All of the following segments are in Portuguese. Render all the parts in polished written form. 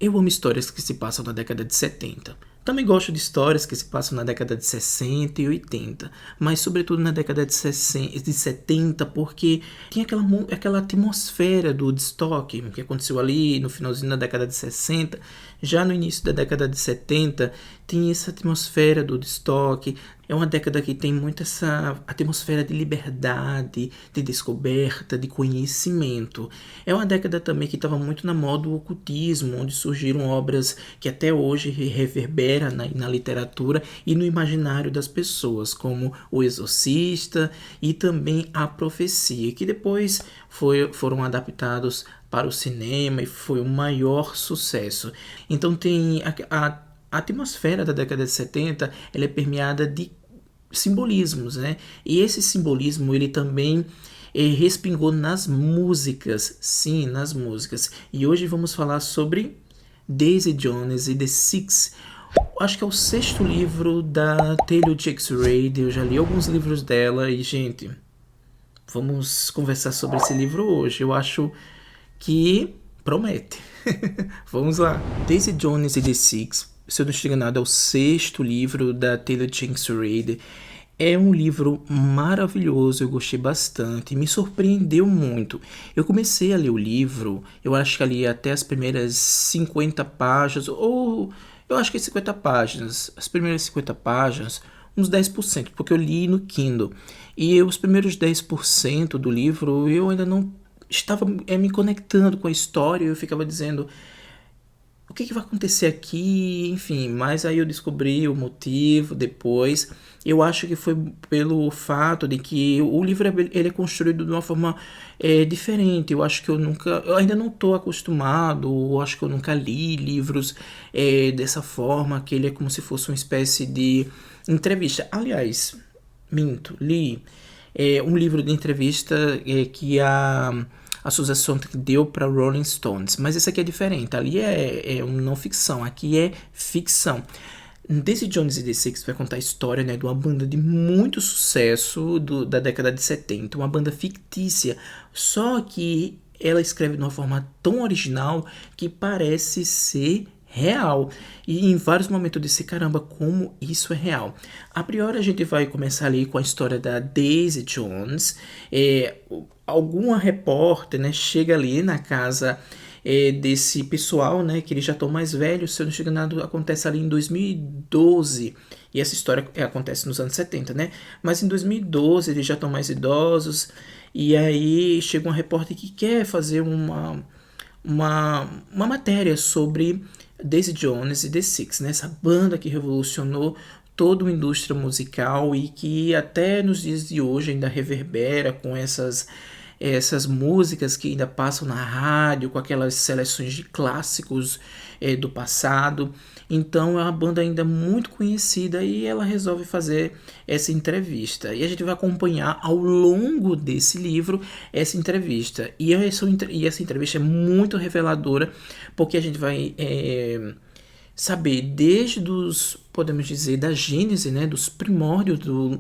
Eu amo histórias que se passam na década de 70. Também gosto de histórias que se passam na década de 60 e 80, mas sobretudo na década de 60, de 70, porque tinha aquela atmosfera do Woodstock, que aconteceu ali no finalzinho da década de 60. Já no início da década de 70, tinha essa atmosfera do Woodstock. É uma década que tem muito essa atmosfera de liberdade, de descoberta, de conhecimento. É uma década também que estava muito na moda do ocultismo, onde surgiram obras que até hoje reverberam na literatura e no imaginário das pessoas, como O Exorcista e também A Profecia, que depois foram adaptados para o cinema e foi o maior sucesso. Então tem a atmosfera da década de 70, ela é permeada de simbolismos, né? E esse simbolismo ele também respingou nas músicas, sim, nas músicas. E hoje vamos falar sobre Daisy Jones e The Six. Acho que é o sexto livro da Taylor Jenkins Reid. Eu já li alguns livros dela e, gente, vamos conversar sobre esse livro hoje. Eu acho que promete. Vamos lá. Daisy Jones e The Six, se eu não estiver enganado, é o sexto livro da Taylor Jenkins Reid. É um livro maravilhoso, eu gostei bastante, me surpreendeu muito. Eu comecei a ler o livro, eu acho que ali até as primeiras 50 páginas, ou eu acho que 50 páginas, as primeiras 50 páginas, uns 10%, porque eu li no Kindle. E os primeiros 10% do livro eu ainda não estava me conectando com a história, eu ficava dizendo o que vai acontecer aqui, enfim, mas aí eu descobri o motivo depois. Eu acho que foi pelo fato de que o livro ele é construído de uma forma diferente. Eu acho que eu ainda não estou acostumado, eu acho que eu nunca li livros dessa forma, que ele é como se fosse uma espécie de entrevista. Aliás, minto, li um livro de entrevista que a Susan Sontag deu para Rolling Stones, mas esse aqui é diferente. Ali é uma não ficção, aqui é ficção. Daisy Jones e The Six vai contar a história, né, de uma banda de muito sucesso da década de 70, uma banda fictícia, só que ela escreve de uma forma tão original que parece ser real. E em vários momentos eu disse, caramba, como isso é real. A priori a gente vai começar ali com a história da Daisy Jones. Alguma repórter, né, chega ali na casa desse pessoal, né, que eles já estão mais velhos, se eu não estiver enganado, acontece ali em 2012, e essa história acontece nos anos 70, né, mas em 2012 eles já estão mais idosos, e aí chega uma repórter que quer fazer uma matéria sobre Daisy Jones e The Six, né? Essa banda que revolucionou toda uma indústria musical e que até nos dias de hoje ainda reverbera com essas músicas que ainda passam na rádio, com aquelas seleções de clássicos do passado. Então é uma banda ainda muito conhecida e ela resolve fazer essa entrevista. E a gente vai acompanhar ao longo desse livro essa entrevista. E essa entrevista é muito reveladora, porque a gente vai saber desde podemos dizer, da gênese, né, dos primórdios do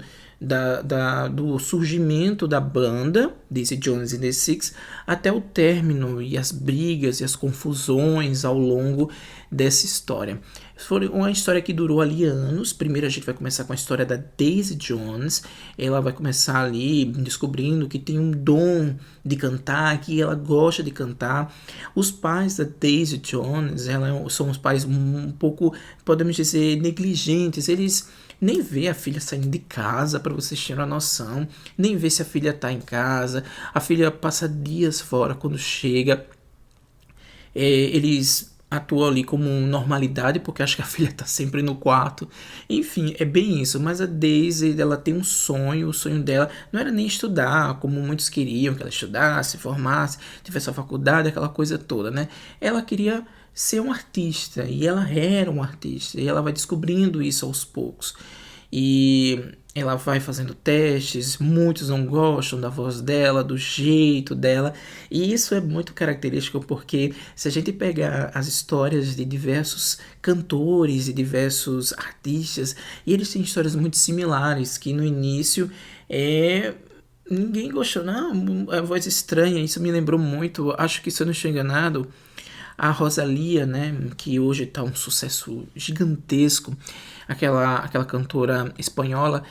surgimento da banda, Daisy Jones and the Six, até o término e as brigas e as confusões ao longo dessa história. Foi uma história que durou ali anos. Primeiro a gente vai começar com a história da Daisy Jones. Ela vai começar ali descobrindo que tem um dom de cantar, que ela gosta de cantar. Os pais da Daisy Jones, são os pais um pouco, podemos dizer, negligentes. Eles nem vê a filha saindo de casa, para vocês terem uma noção, nem vê se a filha tá em casa. A filha passa dias fora. Quando chega, eles atuam ali como normalidade, porque acho que a filha tá sempre no quarto. Enfim, é bem isso. Mas a Daisy, ela tem um sonho. O sonho dela não era nem estudar, como muitos queriam que ela estudasse, formasse, tivesse a faculdade, aquela coisa toda, né? Ela queria ser um artista, e ela era um artista, e ela vai descobrindo isso aos poucos. E ela vai fazendo testes, muitos não gostam da voz dela, do jeito dela, e isso é muito característico porque se a gente pegar as histórias de diversos cantores e diversos artistas, e eles têm histórias muito similares, que no início ninguém gostou, não, a voz estranha, isso me lembrou muito, acho que se eu não estou enganado, A Rosalía, né, que hoje está um sucesso gigantesco, aquela cantora espanhola,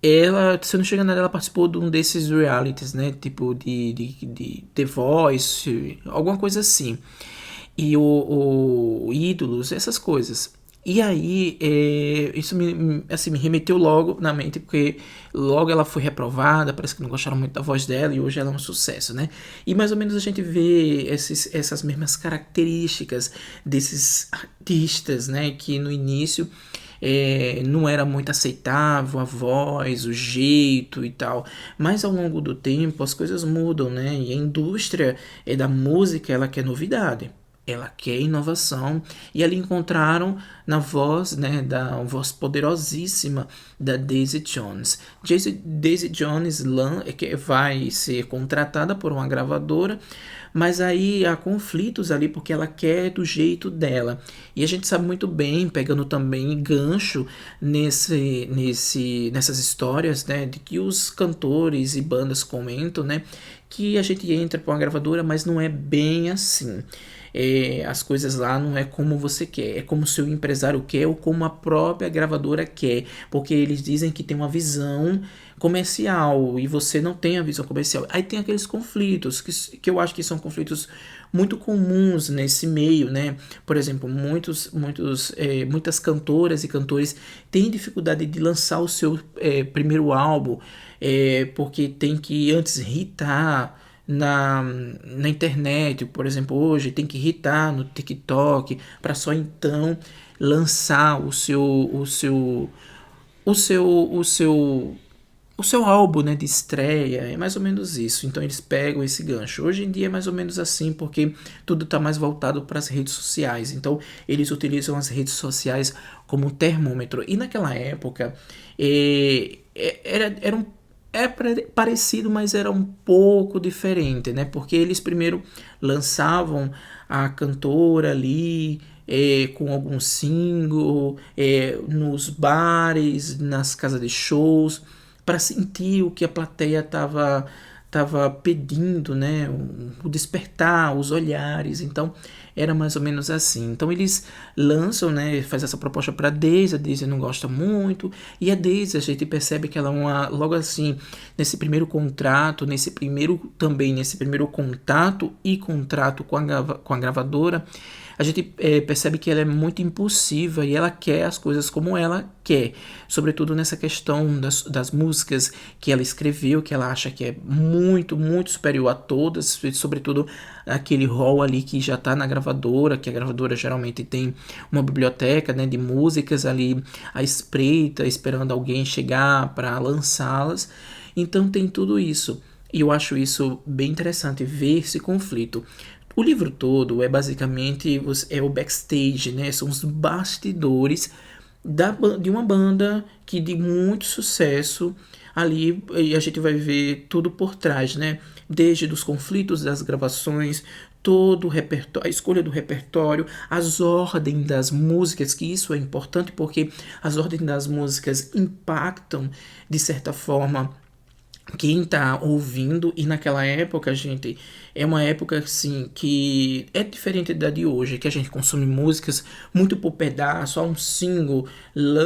ela, se eu não me engano, ela participou de um desses realities, né, tipo de The Voice, alguma coisa assim. E o Ídolos, essas coisas. E aí, isso assim, me remeteu logo na mente, porque logo ela foi reprovada, parece que não gostaram muito da voz dela, e hoje ela é um sucesso, né? E mais ou menos a gente vê essas mesmas características desses artistas, né? Que no início não era muito aceitável a voz, o jeito e tal, mas ao longo do tempo as coisas mudam, né? E a indústria da música, ela quer novidade. Ela quer inovação, e ali encontraram na voz, né, da voz poderosíssima da Daisy Jones. Daisy Jones que vai ser contratada por uma gravadora, mas aí há conflitos ali porque ela quer do jeito dela. E a gente sabe muito bem, pegando também gancho nessas histórias, né, de que os cantores e bandas comentam, né, que a gente entra para uma gravadora, mas não é bem assim. As coisas lá não é como você quer, é como o seu empresário quer ou como a própria gravadora quer, porque eles dizem que tem uma visão comercial e você não tem a visão comercial. Aí tem aqueles conflitos que eu acho que são conflitos muito comuns nesse meio, né? Por exemplo, muitas cantoras e cantores têm dificuldade de lançar o seu primeiro álbum, porque tem que antes hitar na internet, por exemplo, hoje tem que irritar no TikTok para só então lançar o seu álbum, né, de estreia. É mais ou menos isso. Então eles pegam esse gancho. Hoje em dia é mais ou menos assim, porque tudo está mais voltado para as redes sociais. Então eles utilizam as redes sociais como termômetro. E naquela época era um parecido, mas era um pouco diferente, né? Porque eles primeiro lançavam a cantora ali com algum single nos bares, nas casas de shows, para sentir o que a plateia estava pedindo, né? O despertar, os olhares. Então era mais ou menos assim. Então eles lançam, né? Faz essa proposta para a Daisy não gosta muito, e a Daisy a gente percebe que ela é logo assim, nesse primeiro contrato, nesse primeiro contato e contrato com a gravadora, a gente percebe que ela é muito impulsiva e ela quer as coisas como ela quer, sobretudo nessa questão das músicas que ela escreveu, que ela acha que é muito, muito superior a todas, sobretudo aquele rol ali que já está na gravadora, que a gravadora geralmente tem uma biblioteca, né, de músicas ali à espreita, esperando alguém chegar para lançá-las. Então tem tudo isso. E eu acho isso bem interessante, ver esse conflito. O livro todo é basicamente o backstage, né? São os bastidores de uma banda que de muito sucesso ali, e a gente vai ver tudo por trás, né? Desde os conflitos das gravações, todo o repertório, a escolha do repertório, as ordens das músicas, que isso é importante porque as ordens das músicas impactam de certa forma quem tá ouvindo. E naquela época, gente, é uma época assim que é diferente da de hoje, que a gente consome músicas muito por pedaço, só um single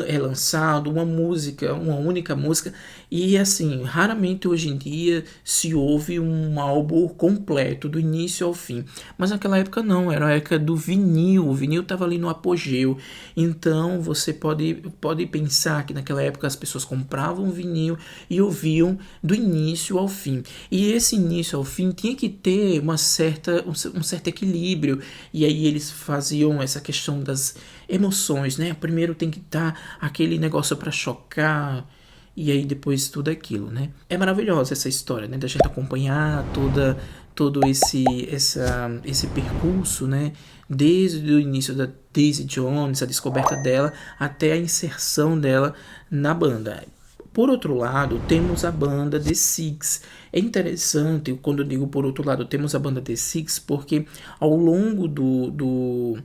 é lançado, uma única música, e assim, raramente hoje em dia se ouve um álbum completo do início ao fim. Mas naquela época não, era a época do vinil, o vinil estava ali no apogeu. Então você pode pensar que naquela época as pessoas compravam vinil e ouviam do início ao fim. E esse início ao fim tinha que ter um certo equilíbrio. E aí eles faziam essa questão das emoções, né? Primeiro tem que estar aquele negócio para chocar, e aí depois tudo aquilo, né? É maravilhosa essa história, né? Da gente acompanhar todo esse percurso, né? Desde o início da Daisy Jones, a descoberta dela, até a inserção dela na banda. Por outro lado, temos a banda The Six. É interessante, quando eu digo por outro lado, temos a banda The Six, porque ao longo do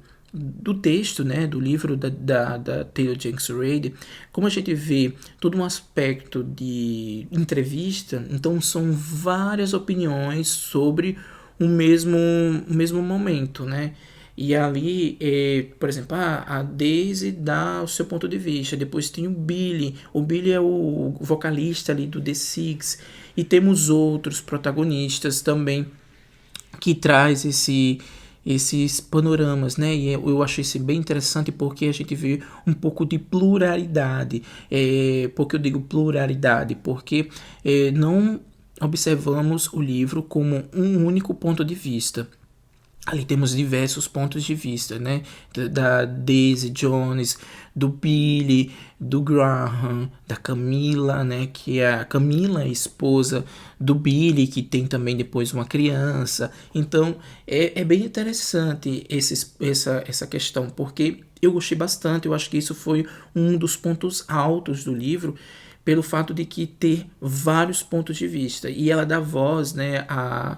texto, né, do livro da Taylor Jenkins Reid, como a gente vê todo um aspecto de entrevista, então são várias opiniões sobre o mesmo momento, né? E ali, por exemplo, a Daisy dá o seu ponto de vista. Depois tem o Billy. O Billy é o vocalista ali do The Six. E temos outros protagonistas também que traz esses panoramas, né? E eu achei isso bem interessante porque a gente vê um pouco de pluralidade. Por que eu digo pluralidade? Porque não observamos o livro como um único ponto de vista. Ali temos diversos pontos de vista, né? Da Daisy Jones, do Billy, do Graham, da Camila, né? Que é a Camila, a esposa do Billy, que tem também depois uma criança. Então é bem interessante essa questão, porque eu gostei bastante. Eu acho que isso foi um dos pontos altos do livro, pelo fato de que ter vários pontos de vista. E ela dá voz, né? A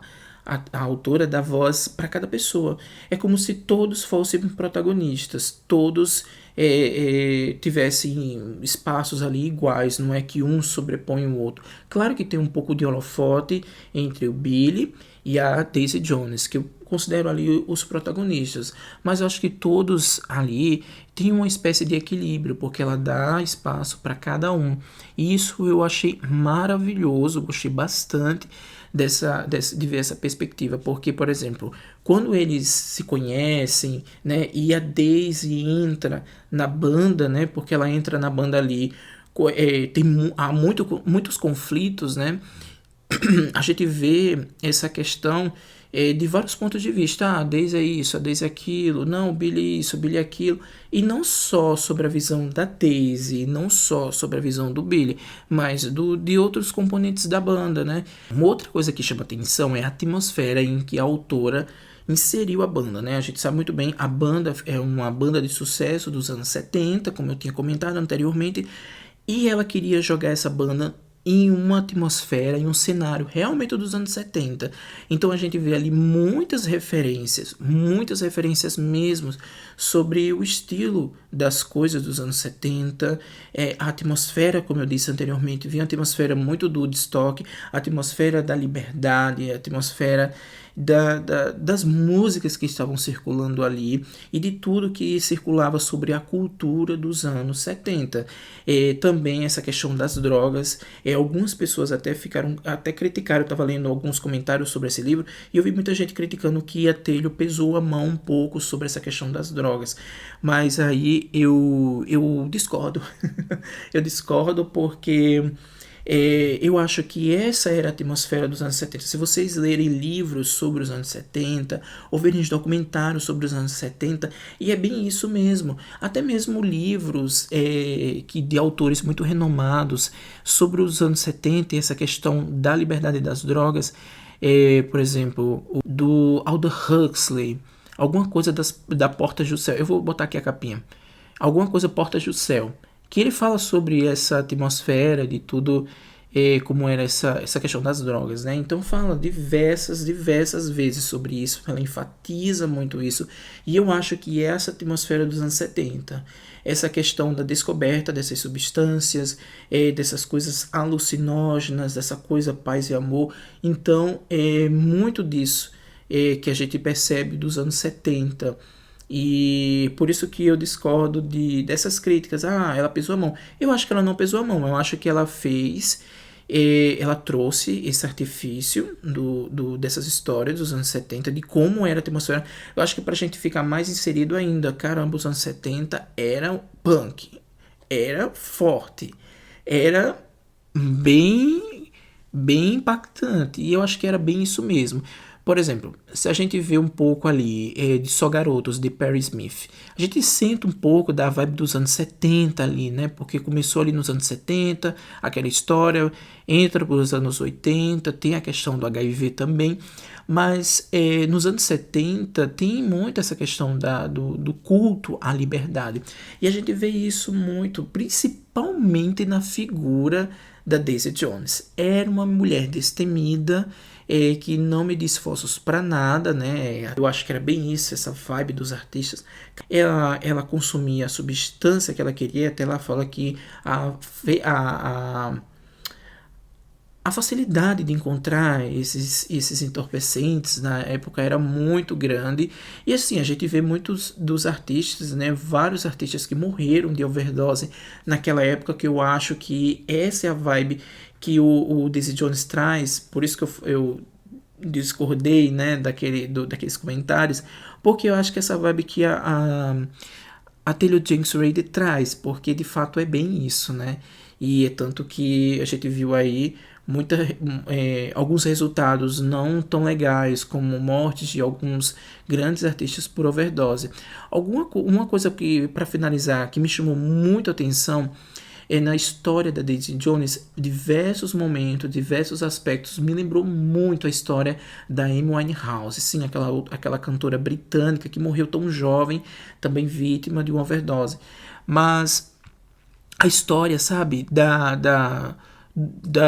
autora dá voz para cada pessoa. É como se todos fossem protagonistas, todos tivessem espaços ali iguais, não é que um sobrepõe o outro. Claro que tem um pouco de holofote entre o Billy e a Daisy Jones, que eu considero ali os protagonistas, mas eu acho que todos ali têm uma espécie de equilíbrio, porque ela dá espaço para cada um. E isso eu achei maravilhoso, gostei bastante de ver essa perspectiva, porque, por exemplo, quando eles se conhecem, né, e a Daisy entra na banda, né, porque ela entra na banda ali, há muitos conflitos, né, a gente vê essa questão de vários pontos de vista. Ah, a Daisy é isso, a Daisy é aquilo, não, o Billy é isso, o Billy é aquilo. E não só sobre a visão da Daisy, não só sobre a visão do Billy, mas de outros componentes da banda, né? Uma outra coisa que chama atenção é a atmosfera em que a autora inseriu a banda, né? A gente sabe muito bem, a banda é uma banda de sucesso dos anos 70, como eu tinha comentado anteriormente, e ela queria jogar essa banda em uma atmosfera, em um cenário realmente dos anos 70. Então a gente vê ali muitas referências mesmo sobre o estilo das coisas dos anos 70, a atmosfera, como eu disse anteriormente, vem a atmosfera muito do Woodstock, a atmosfera da liberdade, a atmosfera das músicas que estavam circulando ali e de tudo que circulava sobre a cultura dos anos 70. Também essa questão das drogas, algumas pessoas até criticaram, eu estava lendo alguns comentários sobre esse livro e eu vi muita gente criticando que a Telho pesou a mão um pouco sobre essa questão das drogas, mas aí eu discordo. Eu discordo porque eu acho que essa era a atmosfera dos anos 70. Se vocês lerem livros sobre os anos 70, ou verem documentários sobre os anos 70, e é bem isso mesmo. Até mesmo livros de autores muito renomados sobre os anos 70 e essa questão da liberdade das drogas, por exemplo, o do Aldous Huxley, alguma coisa da Portas do Céu. Eu vou botar aqui a capinha. Alguma coisa Portas do Céu, que ele fala sobre essa atmosfera de tudo, como era essa questão das drogas, né? Então fala diversas vezes sobre isso, ela enfatiza muito isso, e eu acho que é essa atmosfera dos anos 70, essa questão da descoberta dessas substâncias, dessas coisas alucinógenas, dessa coisa paz e amor, então é muito disso que a gente percebe dos anos 70. E por isso que eu discordo dessas críticas. Ah, ela pesou a mão. Eu acho que ela não pesou a mão. Eu acho que ela fez. Ela trouxe esse artifício dessas histórias dos anos 70, de como era a atmosfera. Eu acho que pra gente ficar mais inserido ainda, caramba, os anos 70 era punk. Era forte. Era bem impactante. E eu acho que era bem isso mesmo. Por exemplo, se a gente vê um pouco ali de Só Garotos, de Perry Smith, a gente sente um pouco da vibe dos anos 70 ali, né? Porque começou ali nos anos 70, aquela história, entra para os anos 80, tem a questão do HIV também, mas nos anos 70 tem muito essa questão do culto à liberdade. E a gente vê isso muito, principalmente na figura da Daisy Jones. Era uma mulher destemida, que não media esforços para nada, né? Eu acho que era bem isso, essa vibe dos artistas. Ela consumia a substância que ela queria, até ela fala que a facilidade de encontrar esses entorpecentes na época era muito grande. E assim, a gente vê muitos dos artistas, né, vários artistas que morreram de overdose naquela época, que eu acho que essa é a vibe que o Daisy Jones traz. Por isso que eu discordei, né, daqueles comentários, porque eu acho que essa vibe que a Taylor Jenkins Reid traz, porque de fato é bem isso, né? E é tanto que a gente viu aí alguns resultados não tão legais, como mortes de alguns grandes artistas por overdose. Uma coisa que, para finalizar, que me chamou muito a atenção é na história da Daisy Jones, diversos momentos, diversos aspectos, me lembrou muito a história da Amy Winehouse, sim, aquela cantora britânica que morreu tão jovem, também vítima de uma overdose. Mas a história, sabe, da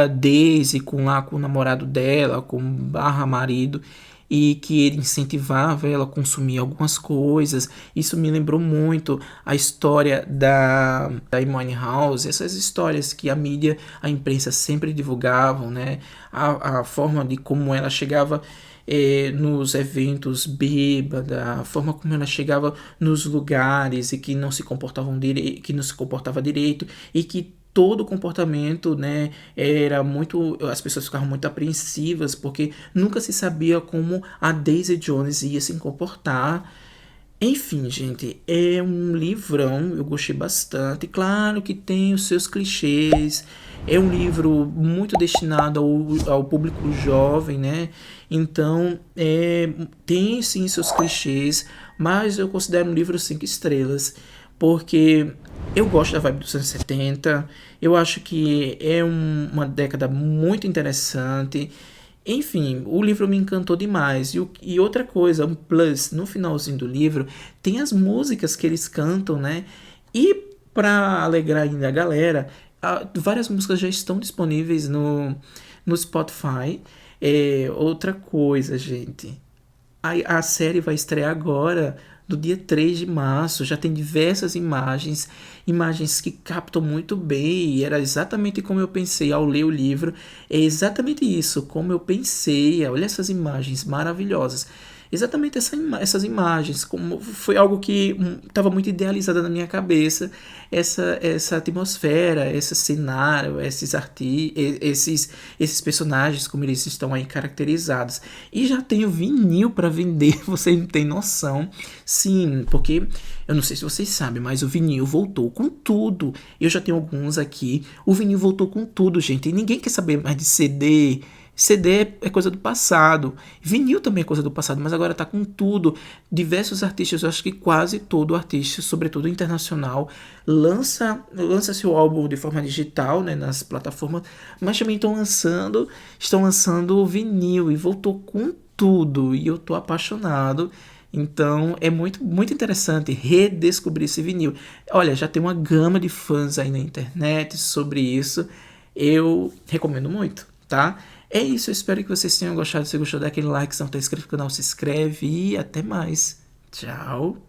Daisy com o namorado dela, com barra marido, e que ele incentivava ela a consumir algumas coisas. Isso me lembrou muito a história da Amy House, essas histórias que a mídia, a imprensa sempre divulgavam, né? A forma de como ela chegava nos eventos bêbada, a forma como ela chegava nos lugares e que não se comportavam que não se comportava direito e que todo o comportamento, né, era muito, as pessoas ficavam muito apreensivas porque nunca se sabia como a Daisy Jones ia se comportar. Enfim, gente, é um livrão, eu gostei bastante. Claro que tem os seus clichês, é um livro muito destinado ao público jovem, né? Então, tem sim seus clichês, mas eu considero um livro 5 estrelas, porque eu gosto da vibe dos anos 70, eu acho que é uma década muito interessante. Enfim, o livro me encantou demais. E outra coisa, um plus, no finalzinho do livro, tem as músicas que eles cantam, né? E para alegrar ainda a galera, várias músicas já estão disponíveis no Spotify. Outra coisa, gente, a série vai estrear agora, no dia 3 de março. Já tem diversas imagens que captam muito bem. E era exatamente como eu pensei ao ler o livro. É exatamente isso, como eu pensei. Olha essas imagens maravilhosas. Exatamente essas imagens, como foi algo que estava muito idealizada na minha cabeça, essa atmosfera, esse cenário, esses personagens, como eles estão aí caracterizados. E já tenho vinil para vender, você não tem noção. Sim, porque eu não sei se vocês sabem, mas o vinil voltou com tudo. Eu já tenho alguns aqui. O vinil voltou com tudo, gente. E ninguém quer saber mais de CD. CD é coisa do passado, vinil também é coisa do passado, mas agora tá com tudo. Diversos artistas, eu acho que quase todo artista, sobretudo internacional, lança seu álbum de forma digital, né, nas plataformas, mas também estão lançando vinil e voltou com tudo. E eu tô apaixonado. Então é muito, muito interessante redescobrir esse vinil. Olha, já tem uma gama de fãs aí na internet sobre isso. Eu recomendo muito, tá? É isso, eu espero que vocês tenham gostado. Se gostou, dá aquele like, se não está inscrito no canal, se inscreve e até mais. Tchau!